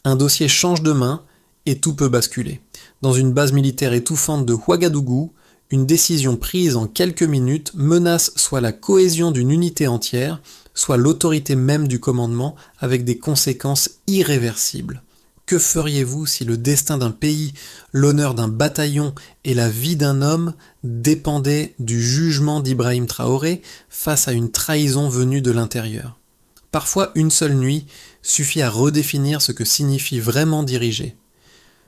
Un dossier change de main et tout peut basculer. Dans une base militaire étouffante de Ouagadougou, une décision prise en quelques minutes menace soit la cohésion d'une unité entière, soit l'autorité même du commandement avec des conséquences irréversibles. Que feriez-vous si le destin d'un pays, l'honneur d'un bataillon et la vie d'un homme dépendaient du jugement d'Ibrahim Traoré face à une trahison venue de l'intérieur ? Parfois, une seule nuit suffit à redéfinir ce que signifie vraiment diriger.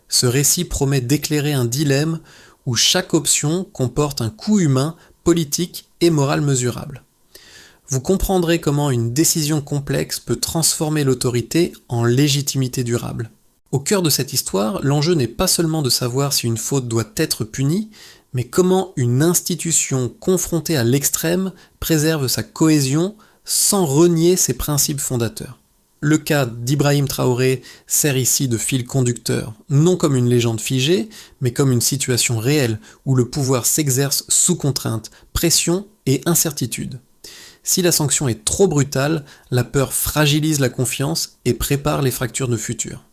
Ce récit promet d'éclairer un dilemme où chaque option comporte un coût humain, politique et moral mesurable. Vous comprendrez comment une décision complexe peut transformer l'autorité en légitimité durable. Au cœur de cette histoire, l'enjeu n'est pas seulement de savoir si une faute doit être punie, mais comment une institution confrontée à l'extrême préserve sa cohésion sans renier ses principes fondateurs. Le cas d'Ibrahim Traoré sert ici de fil conducteur, non comme une légende figée, mais comme une situation réelle où le pouvoir s'exerce sous contrainte, pression et incertitude. Si la sanction est trop brutale, la peur fragilise la confiance et prépare les fractures de futur.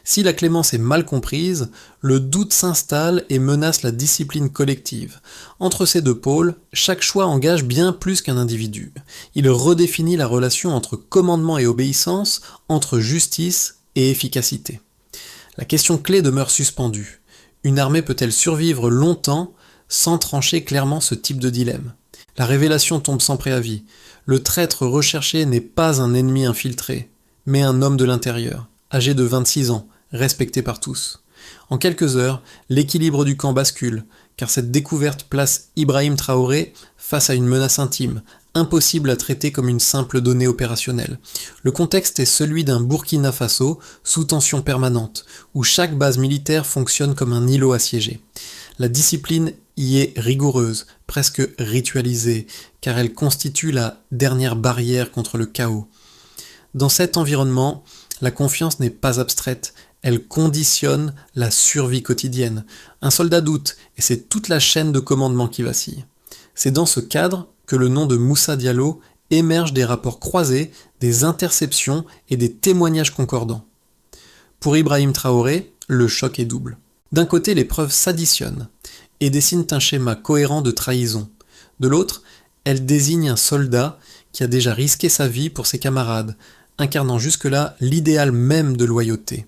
Si la clémence est mal comprise, le doute s'installe et menace la discipline collective. Entre ces deux pôles, chaque choix engage bien plus qu'un individu. Il redéfinit la relation entre commandement et obéissance, entre justice et efficacité. La question clé demeure suspendue. Une armée peut-elle survivre longtemps sans trancher clairement ce type de dilemme ? La révélation tombe sans préavis. Le traître recherché n'est pas un ennemi infiltré, mais un homme de l'intérieur, âgé de 26 ans, respecté par tous. En quelques heures, l'équilibre du camp bascule, car cette découverte place Ibrahim Traoré face à une menace intime, impossible à traiter comme une simple donnée opérationnelle. Le contexte est celui d'un Burkina Faso sous tension permanente, où chaque base militaire fonctionne comme un îlot assiégé. La discipline y est rigoureuse, presque ritualisée, car elle constitue la dernière barrière contre le chaos. Dans cet environnement, la confiance n'est pas abstraite, elle conditionne la survie quotidienne. Un soldat doute, et c'est toute la chaîne de commandement qui vacille. C'est dans ce cadre que le nom de Moussa Diallo émerge des rapports croisés, des interceptions et des témoignages concordants. Pour Ibrahim Traoré, le choc est double. D'un côté, les preuves s'additionnent et dessinent un schéma cohérent de trahison. De l'autre, elles désignent un soldat qui a déjà risqué sa vie pour ses camarades, incarnant jusque-là l'idéal même de loyauté.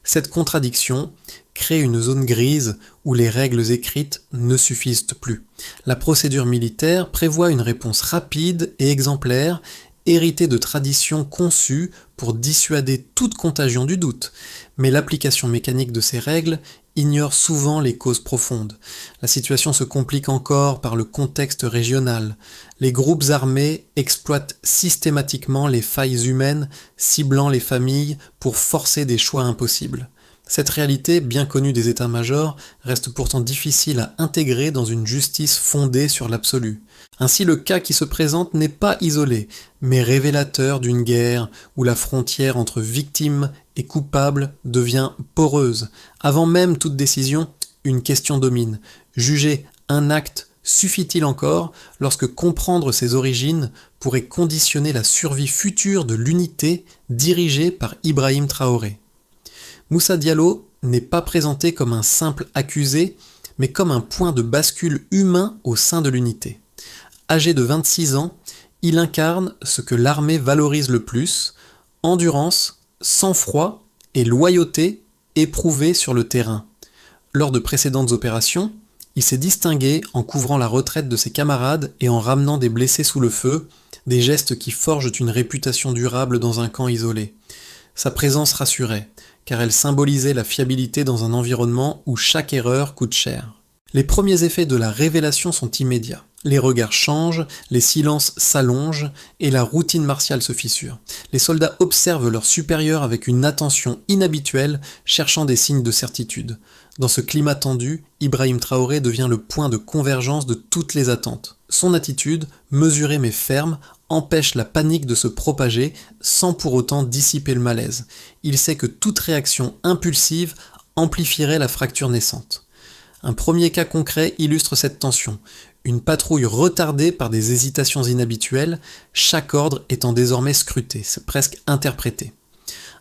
Cette contradiction crée une zone grise où les règles écrites ne suffisent plus. La procédure militaire prévoit une réponse rapide et exemplaire, héritée de traditions conçues pour dissuader toute contagion du doute. Mais l'application mécanique de ces règles ignore souvent les causes profondes. La situation se complique encore par le contexte régional. Les groupes armés exploitent systématiquement les failles humaines, ciblant les familles pour forcer des choix impossibles. Cette réalité, bien connue des états-majors, reste pourtant difficile à intégrer dans une justice fondée sur l'absolu. Ainsi, le cas qui se présente n'est pas isolé, mais révélateur d'une guerre où la frontière entre victime et coupable devient poreuse. Avant même toute décision, une question domine. Juger un acte suffit-il encore lorsque comprendre ses origines pourrait conditionner la survie future de l'unité dirigée par Ibrahim Traoré ? Moussa Diallo n'est pas présenté comme un simple accusé, mais comme un point de bascule humain au sein de l'unité. Âgé de 26 ans, il incarne ce que l'armée valorise le plus, endurance, sang-froid et loyauté éprouvée sur le terrain. Lors de précédentes opérations, il s'est distingué en couvrant la retraite de ses camarades et en ramenant des blessés sous le feu, des gestes qui forgent une réputation durable dans un camp isolé. Sa présence rassurait, car elle symbolisait la fiabilité dans un environnement où chaque erreur coûte cher. Les premiers effets de la révélation sont immédiats. Les regards changent, les silences s'allongent et la routine martiale se fissure. Les soldats observent leurs supérieurs avec une attention inhabituelle, cherchant des signes de certitude. Dans ce climat tendu, Ibrahim Traoré devient le point de convergence de toutes les attentes. Son attitude, mesurée mais ferme, empêche la panique de se propager sans pour autant dissiper le malaise. Il sait que toute réaction impulsive amplifierait la fracture naissante. Un premier cas concret illustre cette tension. Une patrouille retardée par des hésitations inhabituelles, chaque ordre étant désormais scruté, c'est presque interprété.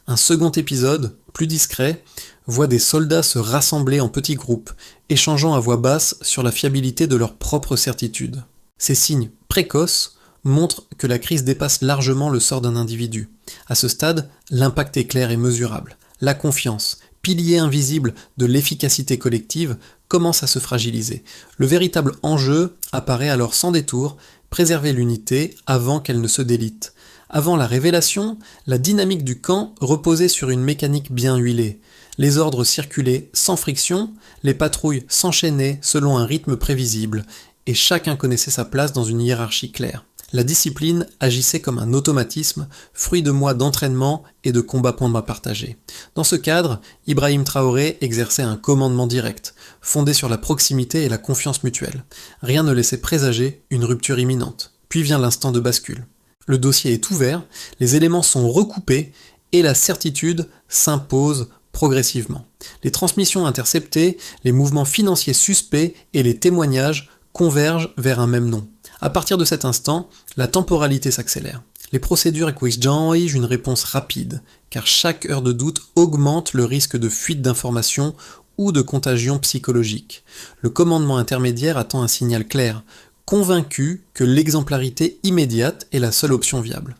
Un second épisode, plus discrets, voient des soldats se rassembler en petits groupes, échangeant à voix basse sur la fiabilité de leurs propres certitudes. Ces signes précoces montrent que la crise dépasse largement le sort d'un individu. À ce stade, l'impact est clair et mesurable. La confiance, pilier invisible de l'efficacité collective, commence à se fragiliser. Le véritable enjeu apparaît alors sans détour, préserver l'unité avant qu'elle ne se délite. Avant la révélation, la dynamique du camp reposait sur une mécanique bien huilée. Les ordres circulaient sans friction, les patrouilles s'enchaînaient selon un rythme prévisible, et chacun connaissait sa place dans une hiérarchie claire. La discipline agissait comme un automatisme, fruit de mois d'entraînement et de combats partagés. Dans ce cadre, Ibrahim Traoré exerçait un commandement direct, fondé sur la proximité et la confiance mutuelle. Rien ne laissait présager une rupture imminente. Puis vient l'instant de bascule. Le dossier est ouvert, les éléments sont recoupés et la certitude s'impose progressivement. Les transmissions interceptées, les mouvements financiers suspects et les témoignages convergent vers un même nom. À partir de cet instant, la temporalité s'accélère. Les procédures exigent une réponse rapide, car chaque heure de doute augmente le risque de fuite d'informations ou de contagion psychologique. Le commandement intermédiaire attend un signal clair, convaincu que l'exemplarité immédiate est la seule option viable.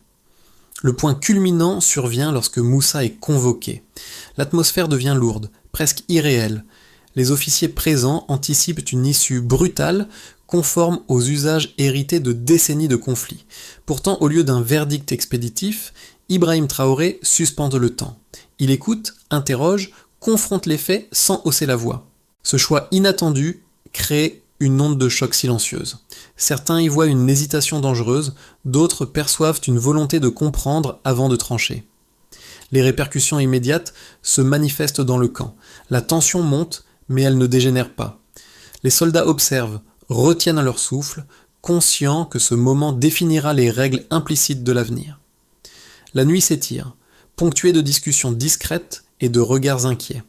Le point culminant survient lorsque Moussa est convoqué. L'atmosphère devient lourde, presque irréelle. Les officiers présents anticipent une issue brutale, conforme aux usages hérités de décennies de conflits. Pourtant, au lieu d'un verdict expéditif, Ibrahim Traoré suspend le temps. Il écoute, interroge, confronte les faits sans hausser la voix. Ce choix inattendu crée une onde de choc silencieuse. Certains y voient une hésitation dangereuse, d'autres perçoivent une volonté de comprendre avant de trancher. Les répercussions immédiates se manifestent dans le camp. La tension monte, mais elle ne dégénère pas. Les soldats observent, retiennent leur souffle, conscients que ce moment définira les règles implicites de l'avenir. La nuit s'étire, ponctuée de discussions discrètes et de regards inquiets.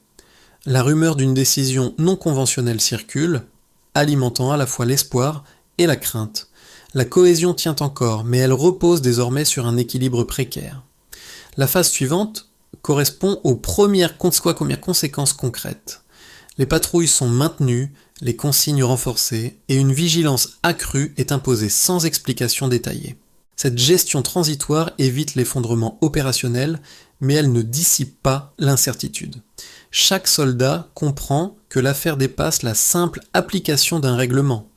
La rumeur d'une décision non conventionnelle circule, alimentant à la fois l'espoir et la crainte. La cohésion tient encore, mais elle repose désormais sur un équilibre précaire. La phase suivante correspond aux premières conséquences concrètes. Les patrouilles sont maintenues, les consignes renforcées, et une vigilance accrue est imposée sans explication détaillée. Cette gestion transitoire évite l'effondrement opérationnel, mais elle ne dissipe pas l'incertitude. Chaque soldat comprend que l'affaire dépasse la simple application d'un règlement.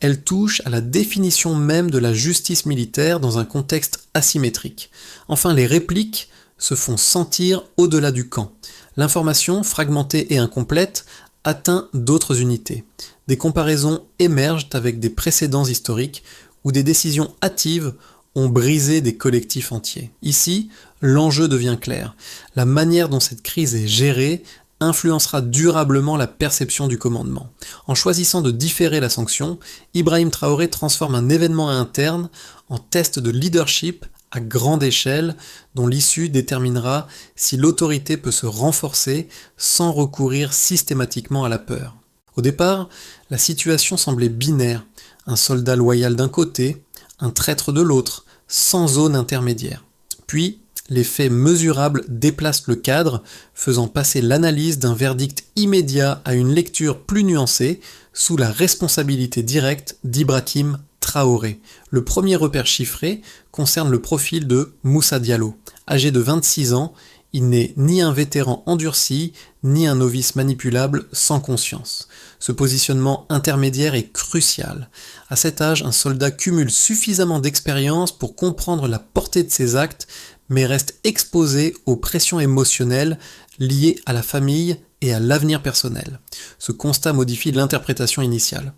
Elle touche à la définition même de la justice militaire dans un contexte asymétrique. Enfin, les répliques se font sentir au-delà du camp. L'information, fragmentée et incomplète, atteint d'autres unités. Des comparaisons émergent avec des précédents historiques où des décisions hâtives ont brisé des collectifs entiers. Ici, l'enjeu devient clair. La manière dont cette crise est gérée influencera durablement la perception du commandement. En choisissant de différer la sanction, Ibrahim Traoré transforme un événement interne en test de leadership à grande échelle dont l'issue déterminera si l'autorité peut se renforcer sans recourir systématiquement à la peur. Au départ, la situation semblait binaire, un soldat loyal d'un côté, un traître de l'autre, sans zone intermédiaire. Puis, les faits mesurables déplacent le cadre, faisant passer l'analyse d'un verdict immédiat à une lecture plus nuancée, sous la responsabilité directe d'Ibrahim Traoré. Le premier repère chiffré concerne le profil de Moussa Diallo. Âgé de 26 ans, il n'est ni un vétéran endurci, ni un novice manipulable sans conscience. Ce positionnement intermédiaire est crucial. À cet âge, un soldat cumule suffisamment d'expérience pour comprendre la portée de ses actes, mais reste exposé aux pressions émotionnelles liées à la famille et à l'avenir personnel. Ce constat modifie l'interprétation initiale.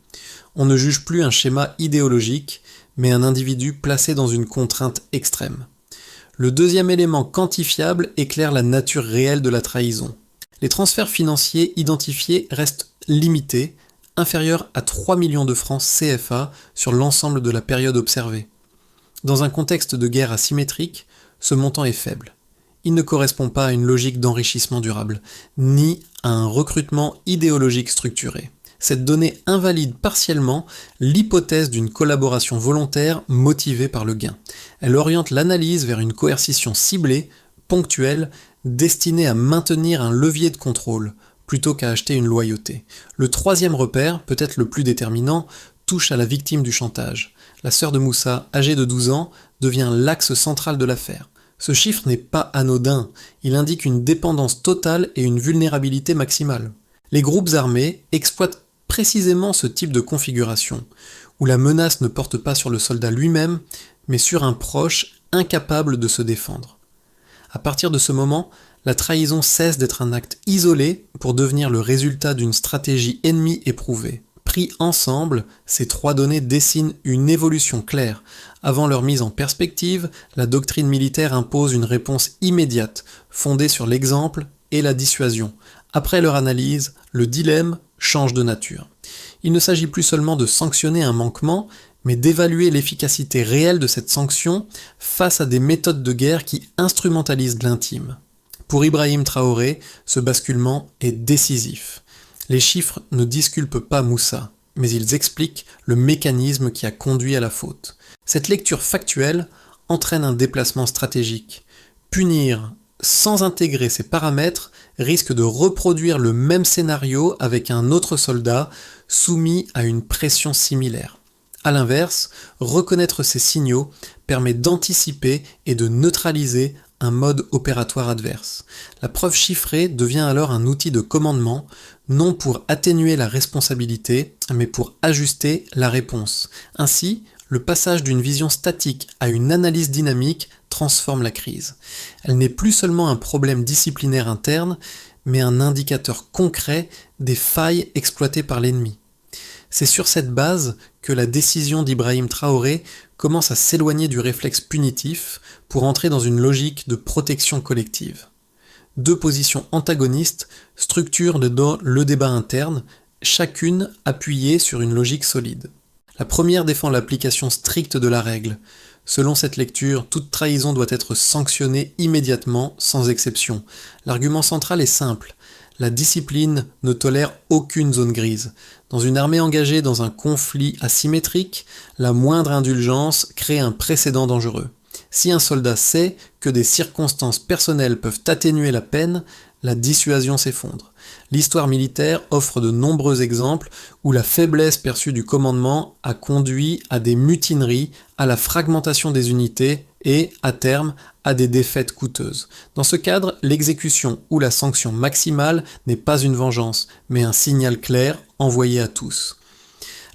On ne juge plus un schéma idéologique, mais un individu placé dans une contrainte extrême. Le deuxième élément quantifiable éclaire la nature réelle de la trahison. Les transferts financiers identifiés restent limités, inférieurs à 3 millions de francs CFA sur l'ensemble de la période observée. Dans un contexte de guerre asymétrique, ce montant est faible. Il ne correspond pas à une logique d'enrichissement durable, ni à un recrutement idéologique structuré. Cette donnée invalide partiellement l'hypothèse d'une collaboration volontaire motivée par le gain. Elle oriente l'analyse vers une coercition ciblée, ponctuelle, destiné à maintenir un levier de contrôle, plutôt qu'à acheter une loyauté. Le troisième repère, peut-être le plus déterminant, touche à la victime du chantage. La sœur de Moussa, âgée de 12 ans, devient l'axe central de l'affaire. Ce chiffre n'est pas anodin, il indique une dépendance totale et une vulnérabilité maximale. Les groupes armés exploitent précisément ce type de configuration, où la menace ne porte pas sur le soldat lui-même, mais sur un proche incapable de se défendre. À partir de ce moment, la trahison cesse d'être un acte isolé pour devenir le résultat d'une stratégie ennemie éprouvée. Pris ensemble, ces trois données dessinent une évolution claire. Avant leur mise en perspective, la doctrine militaire impose une réponse immédiate, fondée sur l'exemple et la dissuasion. Après leur analyse, le dilemme change de nature. Il ne s'agit plus seulement de sanctionner un manquement, mais d'évaluer l'efficacité réelle de cette sanction face à des méthodes de guerre qui instrumentalisent l'intime. Pour Ibrahim Traoré, ce basculement est décisif. Les chiffres ne disculpent pas Moussa, mais ils expliquent le mécanisme qui a conduit à la faute. Cette lecture factuelle entraîne un déplacement stratégique. Punir sans intégrer ces paramètres risque de reproduire le même scénario avec un autre soldat soumis à une pression similaire. A l'inverse, reconnaître ces signaux permet d'anticiper et de neutraliser un mode opératoire adverse. La preuve chiffrée devient alors un outil de commandement, non pour atténuer la responsabilité, mais pour ajuster la réponse. Ainsi, le passage d'une vision statique à une analyse dynamique transforme la crise. Elle n'est plus seulement un problème disciplinaire interne, mais un indicateur concret des failles exploitées par l'ennemi. C'est sur cette base que la décision d'Ibrahim Traoré commence à s'éloigner du réflexe punitif pour entrer dans une logique de protection collective. Deux positions antagonistes structurent le débat interne, chacune appuyée sur une logique solide. La première défend l'application stricte de la règle. Selon cette lecture, toute trahison doit être sanctionnée immédiatement, sans exception. L'argument central est simple. La discipline ne tolère aucune zone grise. Dans une armée engagée dans un conflit asymétrique, la moindre indulgence crée un précédent dangereux. Si un soldat sait que des circonstances personnelles peuvent atténuer la peine, la dissuasion s'effondre. L'histoire militaire offre de nombreux exemples où la faiblesse perçue du commandement a conduit à des mutineries, à la fragmentation des unités et, à terme, à des défaites coûteuses. Dans ce cadre, l'exécution ou la sanction maximale n'est pas une vengeance, mais un signal clair envoyé à tous.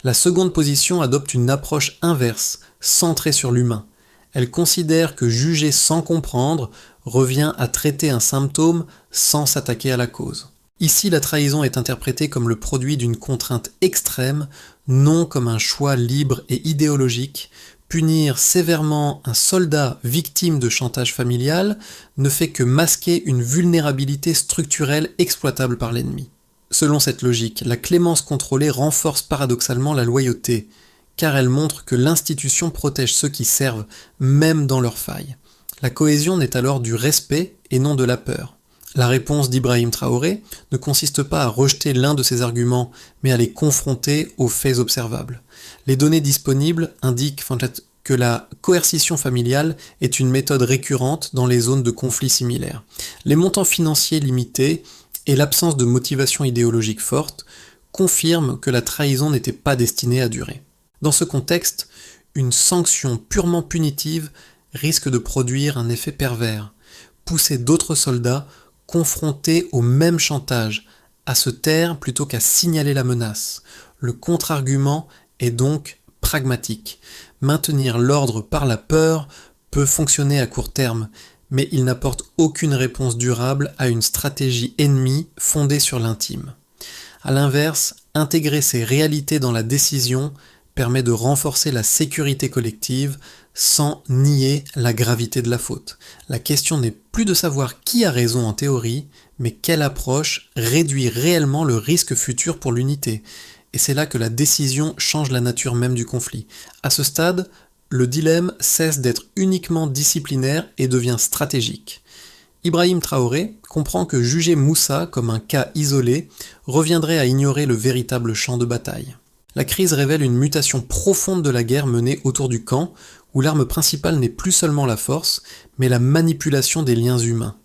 La seconde position adopte une approche inverse, centrée sur l'humain. Elle considère que juger sans comprendre revient à traiter un symptôme sans s'attaquer à la cause. Ici, la trahison est interprétée comme le produit d'une contrainte extrême, non comme un choix libre et idéologique. Punir sévèrement un soldat victime de chantage familial ne fait que masquer une vulnérabilité structurelle exploitable par l'ennemi. Selon cette logique, la clémence contrôlée renforce paradoxalement la loyauté, car elle montre que l'institution protège ceux qui servent, même dans leurs failles. La cohésion naît alors du respect et non de la peur. La réponse d'Ibrahim Traoré ne consiste pas à rejeter l'un de ses arguments, mais à les confronter aux faits observables. Les données disponibles indiquent que la coercition familiale est une méthode récurrente dans les zones de conflits similaires. Les montants financiers limités et l'absence de motivation idéologique forte confirment que la trahison n'était pas destinée à durer. Dans ce contexte, une sanction purement punitive risque de produire un effet pervers, pousser d'autres soldats confrontés au même chantage à se taire plutôt qu'à signaler la menace. Le contre-argument est donc pragmatique. Maintenir l'ordre par la peur peut fonctionner à court terme, mais il n'apporte aucune réponse durable à une stratégie ennemie fondée sur l'intime. A l'inverse, intégrer ces réalités dans la décision permet de renforcer la sécurité collective sans nier la gravité de la faute. La question n'est plus de savoir qui a raison en théorie, mais quelle approche réduit réellement le risque futur pour l'unité. Et c'est là que la décision change la nature même du conflit. À ce stade, le dilemme cesse d'être uniquement disciplinaire et devient stratégique. Ibrahim Traoré comprend que juger Moussa comme un cas isolé reviendrait à ignorer le véritable champ de bataille. La crise révèle une mutation profonde de la guerre menée autour du camp, où l'arme principale n'est plus seulement la force, mais la manipulation des liens humains.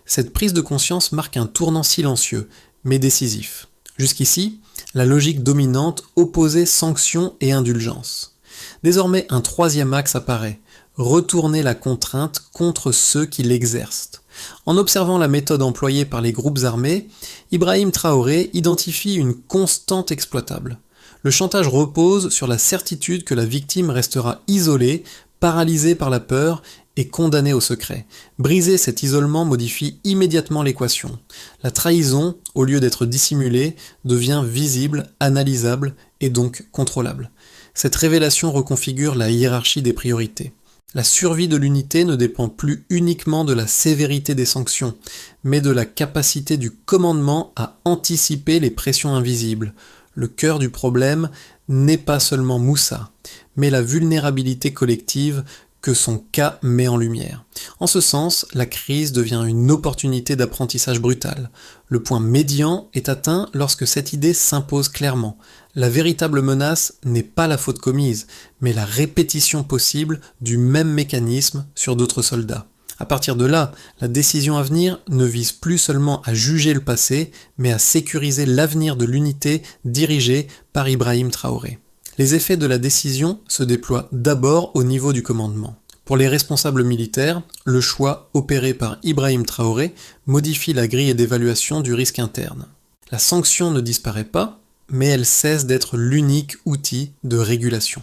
Cette prise de conscience marque un tournant silencieux, mais décisif. Jusqu'ici, la logique dominante opposait sanction et indulgence. Désormais, un troisième axe apparaît, retourner la contrainte contre ceux qui l'exercent. En observant la méthode employée par les groupes armés, Ibrahim Traoré identifie une constante exploitable. Le chantage repose sur la certitude que la victime restera isolée, paralysée par la peur et condamnée au secret. Briser cet isolement modifie immédiatement l'équation. La trahison, au lieu d'être dissimulée, devient visible, analysable et donc contrôlable. Cette révélation reconfigure la hiérarchie des priorités. La survie de l'unité ne dépend plus uniquement de la sévérité des sanctions, mais de la capacité du commandement à anticiper les pressions invisibles. Le cœur du problème n'est pas seulement Moussa, mais la vulnérabilité collective que son cas met en lumière. En ce sens, la crise devient une opportunité d'apprentissage brutal. Le point médian est atteint lorsque cette idée s'impose clairement. La véritable menace n'est pas la faute commise, mais la répétition possible du même mécanisme sur d'autres soldats. À partir de là, la décision à venir ne vise plus seulement à juger le passé, mais à sécuriser l'avenir de l'unité dirigée par Ibrahim Traoré. Les effets de la décision se déploient d'abord au niveau du commandement. Pour les responsables militaires, le choix opéré par Ibrahim Traoré modifie la grille d'évaluation du risque interne. La sanction ne disparaît pas, mais elle cesse d'être l'unique outil de régulation.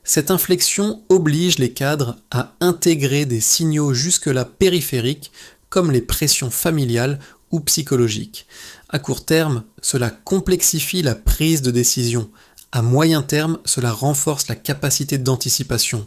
Cette inflexion oblige les cadres à intégrer des signaux jusque-là périphériques comme les pressions familiales ou psychologiques. À court terme, cela complexifie la prise de décision. À moyen terme, cela renforce la capacité d'anticipation,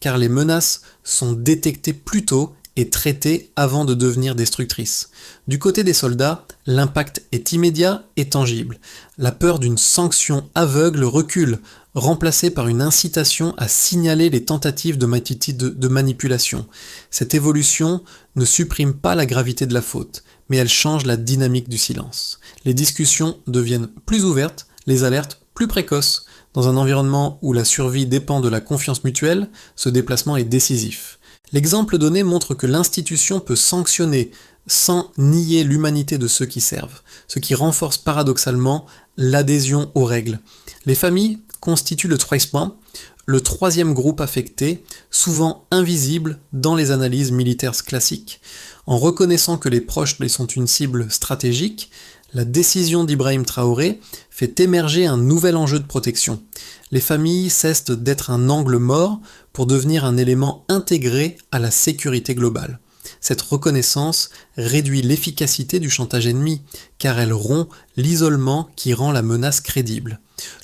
car les menaces sont détectées plus tôt et traitées avant de devenir destructrices. Du côté des soldats, l'impact est immédiat et tangible. La peur d'une sanction aveugle recule, remplacée par une incitation à signaler les tentatives de manipulation. Cette évolution ne supprime pas la gravité de la faute, mais elle change la dynamique du silence. Les discussions deviennent plus ouvertes, les alertes plus précoces. Dans un environnement où la survie dépend de la confiance mutuelle, ce déplacement est décisif. L'exemple donné montre que l'institution peut sanctionner sans nier l'humanité de ceux qui servent, ce qui renforce paradoxalement l'adhésion aux règles. Les familles constituent le troisième groupe affecté, souvent invisible dans les analyses militaires classiques. En reconnaissant que les proches sont une cible stratégique, la décision d'Ibrahim Traoré fait émerger un nouvel enjeu de protection. Les familles cessent d'être un angle mort pour devenir un élément intégré à la sécurité globale. Cette reconnaissance réduit l'efficacité du chantage ennemi, car elle rompt l'isolement qui rend la menace crédible.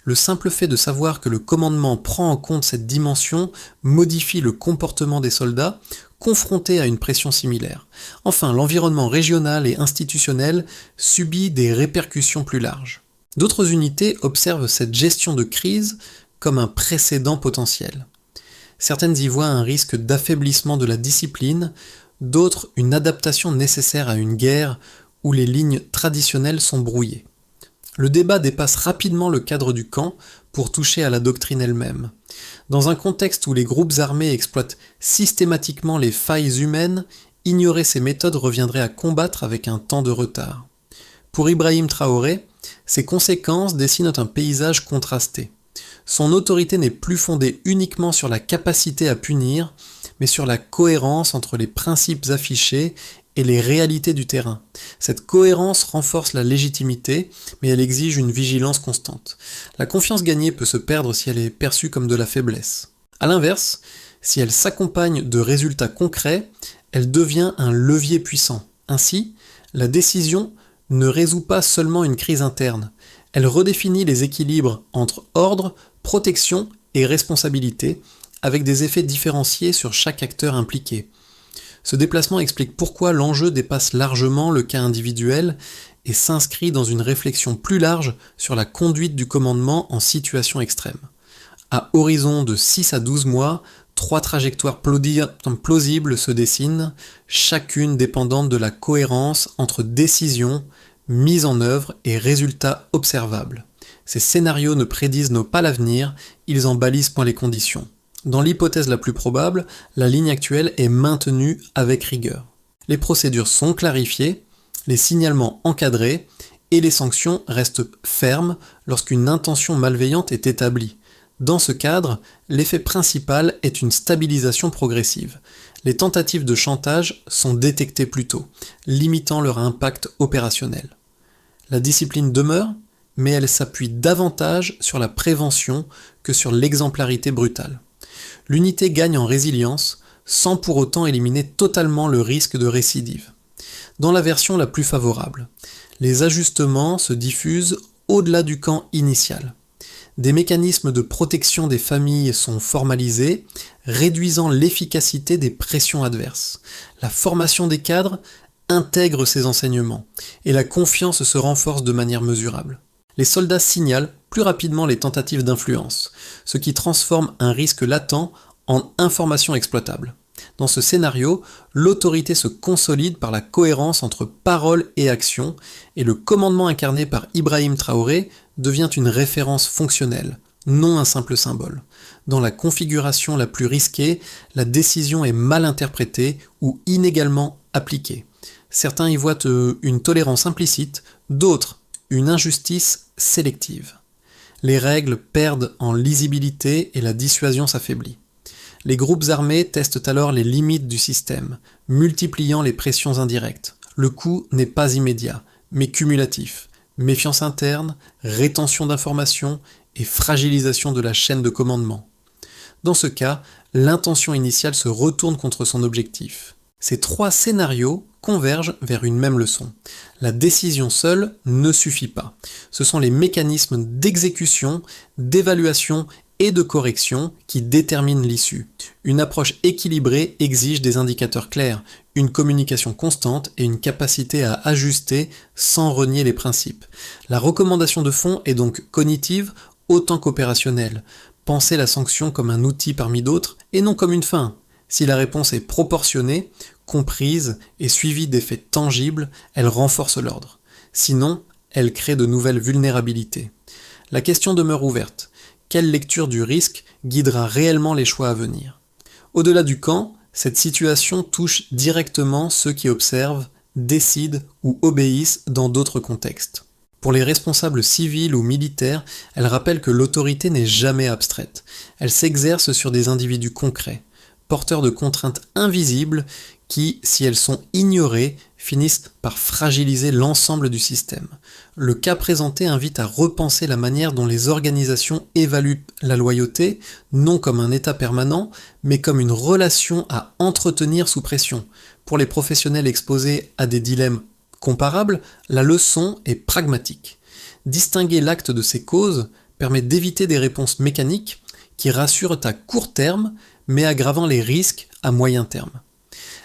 Le simple fait de savoir que le commandement prend en compte cette dimension modifie le comportement des soldats, confrontés à une pression similaire. Enfin, l'environnement régional et institutionnel subit des répercussions plus larges. D'autres unités observent cette gestion de crise comme un précédent potentiel. Certaines y voient un risque d'affaiblissement de la discipline, d'autres une adaptation nécessaire à une guerre où les lignes traditionnelles sont brouillées. Le débat dépasse rapidement le cadre du camp pour toucher à la doctrine elle-même. Dans un contexte où les groupes armés exploitent systématiquement les failles humaines, ignorer ces méthodes reviendrait à combattre avec un temps de retard. Pour Ibrahim Traoré, ces conséquences dessinent un paysage contrasté. Son autorité n'est plus fondée uniquement sur la capacité à punir, mais sur la cohérence entre les principes affichés et les réalités du terrain. Cette cohérence renforce la légitimité, mais elle exige une vigilance constante. La confiance gagnée peut se perdre si elle est perçue comme de la faiblesse. A l'inverse, si elle s'accompagne de résultats concrets, elle devient un levier puissant. Ainsi, la décision ne résout pas seulement une crise interne, elle redéfinit les équilibres entre ordre, protection et responsabilité, avec des effets différenciés sur chaque acteur impliqué. Ce déplacement explique pourquoi l'enjeu dépasse largement le cas individuel et s'inscrit dans une réflexion plus large sur la conduite du commandement en situation extrême. À horizon de 6 à 12 mois, 3 trajectoires plausibles se dessinent, chacune dépendante de la cohérence entre décision, mise en œuvre et résultats observables. Ces scénarios ne prédisent pas l'avenir, ils en balisent les conditions. Dans l'hypothèse la plus probable, la ligne actuelle est maintenue avec rigueur. Les procédures sont clarifiées, les signalements encadrés et les sanctions restent fermes lorsqu'une intention malveillante est établie. Dans ce cadre, l'effet principal est une stabilisation progressive. Les tentatives de chantage sont détectées plus tôt, limitant leur impact opérationnel. La discipline demeure, mais elle s'appuie davantage sur la prévention que sur l'exemplarité brutale. L'unité gagne en résilience, sans pour autant éliminer totalement le risque de récidive. Dans la version la plus favorable, les ajustements se diffusent au-delà du camp initial. Des mécanismes de protection des familles sont formalisés, réduisant l'efficacité des pressions adverses. La formation des cadres intègre ces enseignements, et la confiance se renforce de manière mesurable. Les soldats signalent plus rapidement les tentatives d'influence, ce qui transforme un risque latent en information exploitable. Dans ce scénario, l'autorité se consolide par la cohérence entre parole et action, et le commandement incarné par Ibrahim Traoré devient une référence fonctionnelle, non un simple symbole. Dans la configuration la plus risquée, la décision est mal interprétée ou inégalement appliquée. Certains y voient une tolérance implicite, d'autres une injustice sélective. Les règles perdent en lisibilité et la dissuasion s'affaiblit. Les groupes armés testent alors les limites du système, multipliant les pressions indirectes. Le coût n'est pas immédiat, mais cumulatif. Méfiance interne, rétention d'informations et fragilisation de la chaîne de commandement. Dans ce cas, l'intention initiale se retourne contre son objectif. Ces trois scénarios convergent vers une même leçon. La décision seule ne suffit pas. Ce sont les mécanismes d'exécution, d'évaluation et de correction qui déterminent l'issue. Une approche équilibrée exige des indicateurs clairs, une communication constante et une capacité à ajuster sans renier les principes. La recommandation de fond est donc cognitive autant qu'opérationnelle. Pensez la sanction comme un outil parmi d'autres et non comme une fin. Si la réponse est proportionnée, comprise et suivie d'effets tangibles, elle renforce l'ordre. Sinon, elle crée de nouvelles vulnérabilités. La question demeure ouverte. Quelle lecture du risque guidera réellement les choix à venir? Au-delà du camp, cette situation touche directement ceux qui observent, décident ou obéissent dans d'autres contextes. Pour les responsables civils ou militaires, elle rappelle que l'autorité n'est jamais abstraite. Elle s'exerce sur des individus concrets, porteurs de contraintes invisibles qui, si elles sont ignorées, finissent par fragiliser l'ensemble du système. Le cas présenté invite à repenser la manière dont les organisations évaluent la loyauté, non comme un état permanent, mais comme une relation à entretenir sous pression. Pour les professionnels exposés à des dilemmes comparables, la leçon est pragmatique. Distinguer l'acte de ses causes permet d'éviter des réponses mécaniques qui rassurent à court terme, mais aggravant les risques à moyen terme.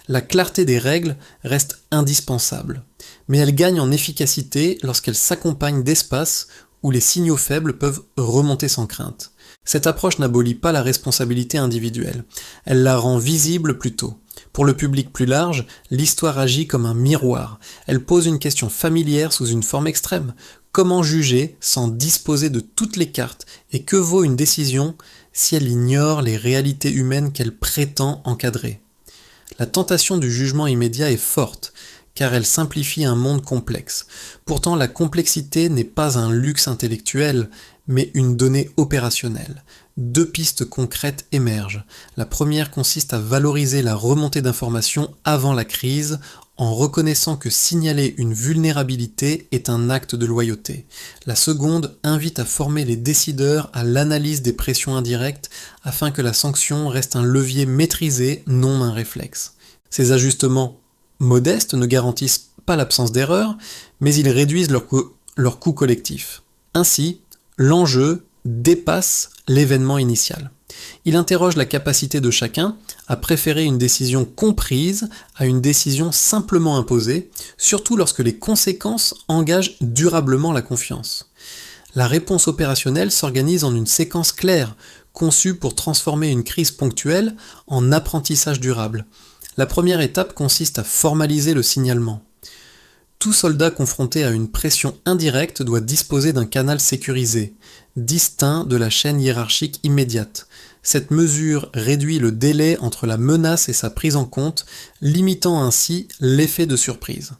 La clarté des règles reste indispensable, mais elle gagne en efficacité lorsqu'elle s'accompagne d'espaces où les signaux faibles peuvent remonter sans crainte. Cette approche n'abolit pas la responsabilité individuelle, elle la rend visible plutôt. Pour le public plus large, l'histoire agit comme un miroir. Elle pose une question familière sous une forme extrême. Comment juger sans disposer de toutes les cartes, et que vaut une décision si elle ignore les réalités humaines qu'elle prétend encadrer? La tentation du jugement immédiat est forte, car elle simplifie un monde complexe. Pourtant, la complexité n'est pas un luxe intellectuel, mais une donnée opérationnelle. Deux pistes concrètes émergent. La première consiste à valoriser la remontée d'informations avant la crise, en reconnaissant que signaler une vulnérabilité est un acte de loyauté. La seconde invite à former les décideurs à l'analyse des pressions indirectes afin que la sanction reste un levier maîtrisé, non un réflexe. Ces ajustements modestes ne garantissent pas l'absence d'erreur, mais ils réduisent leur coût collectif. Ainsi, l'enjeu dépasse l'événement initial. Il interroge la capacité de chacun à préférer une décision comprise à une décision simplement imposée, surtout lorsque les conséquences engagent durablement la confiance. La réponse opérationnelle s'organise en une séquence claire, conçue pour transformer une crise ponctuelle en apprentissage durable. La première étape consiste à formaliser le signalement. Tout soldat confronté à une pression indirecte doit disposer d'un canal sécurisé, distinct de la chaîne hiérarchique immédiate. Cette mesure réduit le délai entre la menace et sa prise en compte, limitant ainsi l'effet de surprise.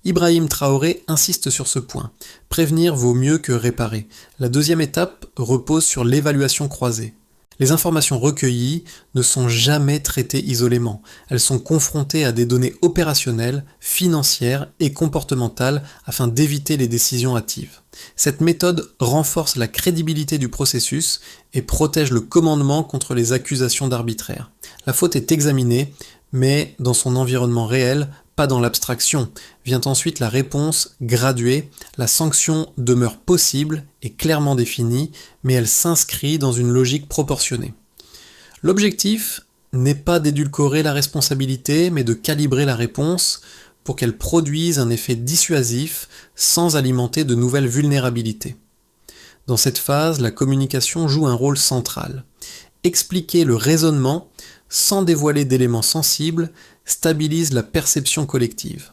Ibrahim Traoré insiste sur ce point. Prévenir vaut mieux que réparer. La deuxième étape repose sur l'évaluation croisée. Les informations recueillies ne sont jamais traitées isolément. Elles sont confrontées à des données opérationnelles, financières et comportementales afin d'éviter les décisions hâtives. Cette méthode renforce la crédibilité du processus et protège le commandement contre les accusations d'arbitraire. La faute est examinée, mais dans son environnement réel, pas dans l'abstraction. Vient ensuite la réponse graduée, la sanction demeure possible et clairement définie, mais elle s'inscrit dans une logique proportionnée. L'objectif n'est pas d'édulcorer la responsabilité, mais de calibrer la réponse pour qu'elle produise un effet dissuasif sans alimenter de nouvelles vulnérabilités. Dans cette phase, la communication joue un rôle central. Expliquer le raisonnement sans dévoiler d'éléments sensibles stabilise la perception collective.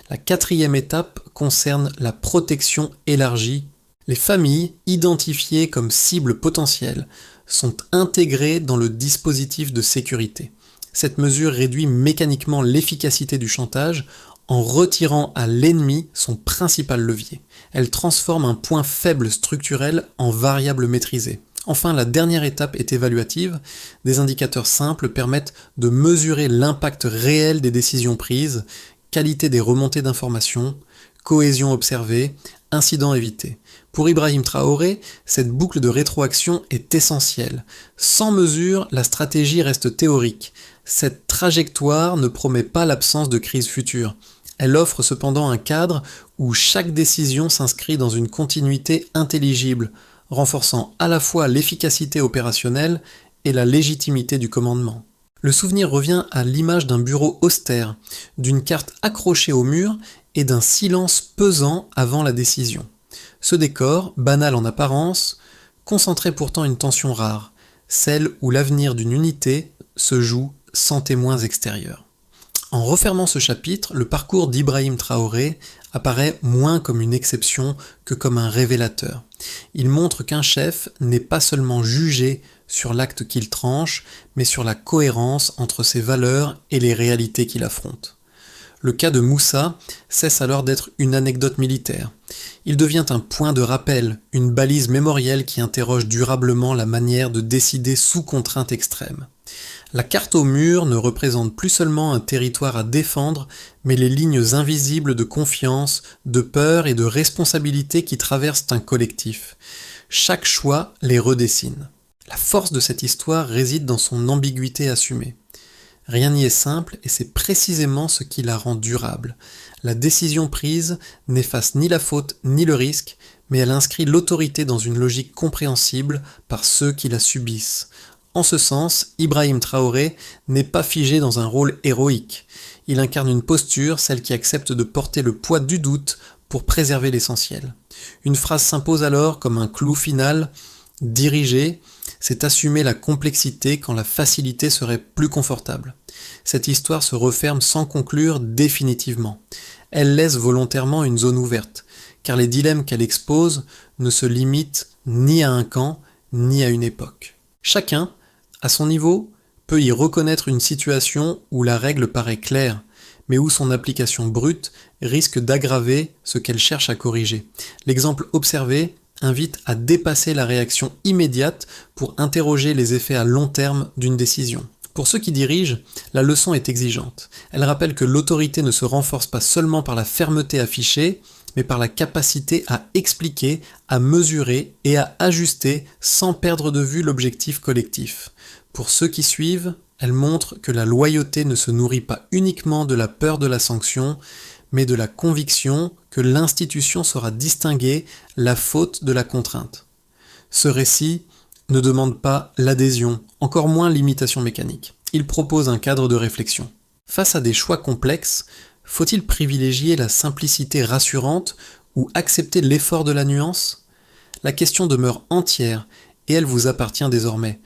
La quatrième étape concerne la protection élargie. Les familles, identifiées comme cibles potentielles, sont intégrées dans le dispositif de sécurité. Cette mesure réduit mécaniquement l'efficacité du chantage en retirant à l'ennemi son principal levier. Elle transforme un point faible structurel en variable maîtrisée. Enfin, la dernière étape est évaluative. Des indicateurs simples permettent de mesurer l'impact réel des décisions prises, qualité des remontées d'informations, cohésion observée, incidents évités. Pour Ibrahim Traoré, cette boucle de rétroaction est essentielle. Sans mesure, la stratégie reste théorique. Cette trajectoire ne promet pas l'absence de crise future. Elle offre cependant un cadre où chaque décision s'inscrit dans une continuité intelligible, renforçant à la fois l'efficacité opérationnelle et la légitimité du commandement. Le souvenir revient à l'image d'un bureau austère, d'une carte accrochée au mur et d'un silence pesant avant la décision. Ce décor, banal en apparence, concentrait pourtant une tension rare, celle où l'avenir d'une unité se joue sans témoins extérieurs. En refermant ce chapitre, le parcours d'Ibrahim Traoré apparaît moins comme une exception que comme un révélateur. Il montre qu'un chef n'est pas seulement jugé sur l'acte qu'il tranche, mais sur la cohérence entre ses valeurs et les réalités qu'il affronte. Le cas de Moussa cesse alors d'être une anecdote militaire. Il devient un point de rappel, une balise mémorielle qui interroge durablement la manière de décider sous contrainte extrême. La carte au mur ne représente plus seulement un territoire à défendre, mais les lignes invisibles de confiance, de peur et de responsabilité qui traversent un collectif. Chaque choix les redessine. La force de cette histoire réside dans son ambiguïté assumée. Rien n'y est simple et c'est précisément ce qui la rend durable. La décision prise n'efface ni la faute ni le risque, mais elle inscrit l'autorité dans une logique compréhensible par ceux qui la subissent. En ce sens, Ibrahim Traoré n'est pas figé dans un rôle héroïque. Il incarne une posture, celle qui accepte de porter le poids du doute pour préserver l'essentiel. Une phrase s'impose alors comme un clou final. Diriger, c'est assumer la complexité quand la facilité serait plus confortable. Cette histoire se referme sans conclure définitivement. Elle laisse volontairement une zone ouverte, car les dilemmes qu'elle expose ne se limitent ni à un camp, ni à une époque. Chacun, à son niveau, peut y reconnaître une situation où la règle paraît claire, mais où son application brute risque d'aggraver ce qu'elle cherche à corriger. L'exemple observé invite à dépasser la réaction immédiate pour interroger les effets à long terme d'une décision. Pour ceux qui dirigent, la leçon est exigeante. Elle rappelle que l'autorité ne se renforce pas seulement par la fermeté affichée, mais par la capacité à expliquer, à mesurer et à ajuster sans perdre de vue l'objectif collectif. Pour ceux qui suivent, elle montre que la loyauté ne se nourrit pas uniquement de la peur de la sanction, mais de la conviction que l'institution saura distinguer la faute de la contrainte. Ce récit ne demande pas l'adhésion, encore moins l'imitation mécanique. Il propose un cadre de réflexion. Face à des choix complexes, faut-il privilégier la simplicité rassurante ou accepter l'effort de la nuance ? La question demeure entière et elle vous appartient désormais.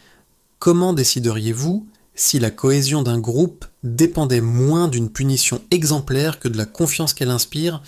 Comment décideriez-vous si la cohésion d'un groupe dépendait moins d'une punition exemplaire que de la confiance qu'elle inspire,